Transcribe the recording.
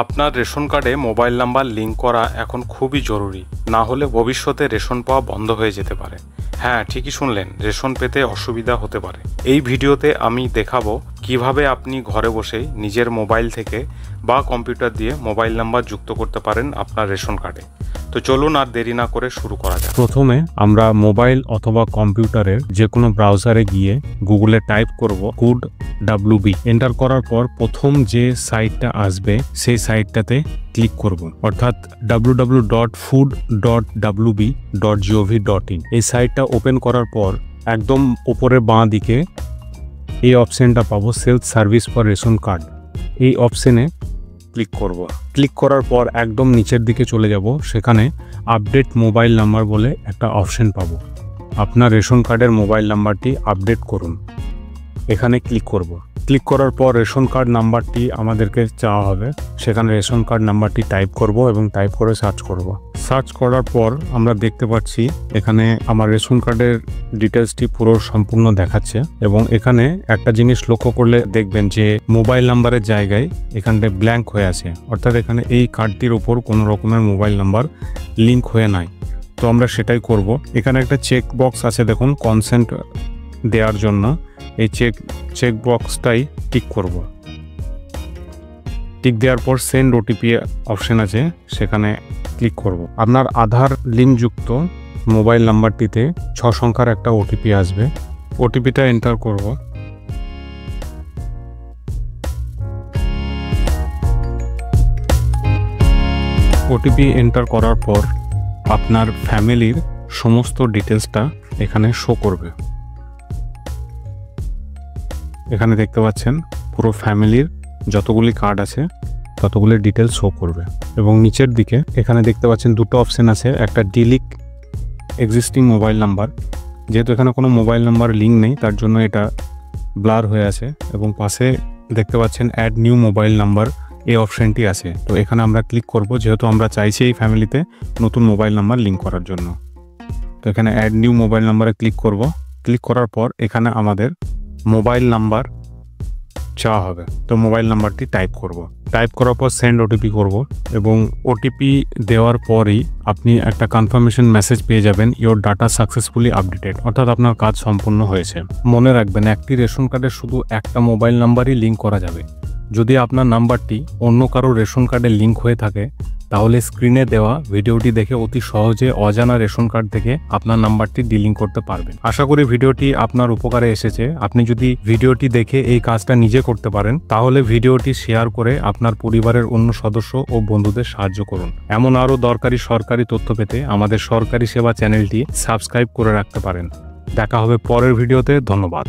আপনার রেশন কার্ডে mobile number link করা এখন খুবই জরুরি, না হলে ভবিষ্যতে রেশন পাওয়া বন্ধ হয়ে যেতে পারে। হ্যাঁ, ঠিকই শুনলেন, রেশন পেতে অসুবিধা হতে পারে। এই ভিডিওতে আমি দেখাবো কিভাবে আপনি ঘরে বসেই নিজের মোবাইল থেকে বা কম্পিউটার দিয়ে মোবাইল নাম্বার যুক্ত করতে পারেন আপনার রেশন কার্ডে। তো চলুন আর দেরি না করে শুরু করা যাক। প্রথমে আমরা মোবাইল অথবা কম্পিউটারের যে কোনো ব্রাউজারে গিয়ে গুগলে টাইপ করব কোড WB। এন্টার করার পর প্রথম যে সাইটটা আসবে সেই সাইটটাতে ক্লিক করব, অর্থাৎ www.food.wb.gov.in। এই সাইটটা ওপেন করার পর একদম উপরে বাঁ দিকে এই অপশনটা পাবো, self service for ration card. এই অপশনে ক্লিক করব। ক্লিক করার পর একদম নিচের দিকে চলে যাব, সেখানে আপডেট মোবাইল নাম্বার বলে একটা অপশন পাবো। আপনার রেশন কার্ডের মোবাইল নাম্বারটি আপডেট করুন, এখানে ক্লিক করব। ক্লিক করার পর রেশন কার্ড নাম্বারটি আমাদেরকে চাওয়া হবে, সেখানে রেশন কার্ড নাম্বারটি টাইপ করব এবং টাইপ করে সার্চ করব। সার্চ করার পর আমরা দেখতে পাচ্ছি এখানে আমার রেশন কার্ডের ডিটেলসটি পুরো সম্পূর্ণ দেখাচ্ছে। এবং এখানে একটা জিনিস লক্ষ্য করলে দেখবেন যে মোবাইল নাম্বারের জায়গায় এখানটায় ব্ল্যাঙ্ক হয়ে আছে, অর্থাৎ এখানে এই কার্ডটির উপর কোনো রকমের মোবাইল নাম্বার লিঙ্ক হয়ে নাই। তো আমরা সেটাই করব। এখানে একটা চেক বক্স আছে, দেখুন, কনসেন্ট দেওয়ার জন্য। এই চেক বক্সটাই টিক করব। টিক দেওয়ার পর সেন্ড ওটিপি অপশন আছে, সেখানে ক্লিক করব। আপনার আধার লিঙ্কযুক্ত মোবাইল নাম্বারটিতে 6 সংখ্যার একটা ওটিপি আসবে, ওটিপিটা এন্টার করব। ওটিপি এন্টার করার পর আপনার ফ্যামিলির সমস্ত ডিটেলসটা এখানে শো করবে। এখানে দেখতে পাচ্ছেন পুরো ফ্যামিলির যতগুলি কার্ড আছে ততগুলি ডিটেলস শো করবে। এবং নিচের দিকে এখানে দেখতে পাচ্ছেন দুটো অপশন আছে, একটা ডিলিট এক্সিস্টিং মোবাইল নাম্বার, যেহেতু এখানে কোনো মোবাইল নাম্বার লিঙ্ক নেই তার জন্য এটা ব্লার হয়ে আছে। এবং পাশে দেখতে পাচ্ছেন অ্যাড নিউ মোবাইল নাম্বার, এই অপশনটি আছে। তো এখানে আমরা ক্লিক করব, যেহেতু আমরা চাইছি এই ফ্যামিলিতে নতুন মোবাইল নাম্বার লিঙ্ক করার জন্য। তো এখানে অ্যাড নিউ মোবাইল নাম্বারে ক্লিক করব। ক্লিক করার পর এখানে আমাদের মোবাইল নাম্বার চাওয়া হবে, তো মোবাইল নাম্বারটি টাইপ করব। টাইপ করার পর সেন্ড ওটিপি করব। এবং ওটিপি দেওয়ার পরেই আপনি একটা কনফার্মেশন মেসেজ পেয়ে যাবেন, ইওর ডাটা সাকসেসফুলি আপডেটেড, অর্থাৎ আপনার কাজ সম্পূর্ণ হয়েছে। মনে রাখবেন, একটি রেশন কার্ডে শুধু একটা মোবাইল নাম্বারই লিঙ্ক করা যাবে। যদি আপনার নাম্বারটি অন্য কারো রেশন কার্ডে লিঙ্ক হয়ে থাকে তাহলে স্ক্রিনে দেওয়া ভিডিওটি দেখে অতি সহজে অজানা রেশন কার্ড থেকে আপনার নাম্বারটি ডিলিঙ্ক করতে পারবেন। আশা করি ভিডিওটি আপনার উপকারে এসেছে। আপনি যদি ভিডিওটি দেখে এই কাজটা নিজে করতে পারেন তাহলে ভিডিওটি শেয়ার করে আপনার পরিবারের অন্য সদস্য ও বন্ধুদের সাহায্য করুন। এমন আরও দরকারি সরকারি তথ্য পেতে আমাদের সরকারি সেবা চ্যানেলটি সাবস্ক্রাইব করে রাখতে পারেন। দেখা হবে পরের ভিডিওতে। ধন্যবাদ।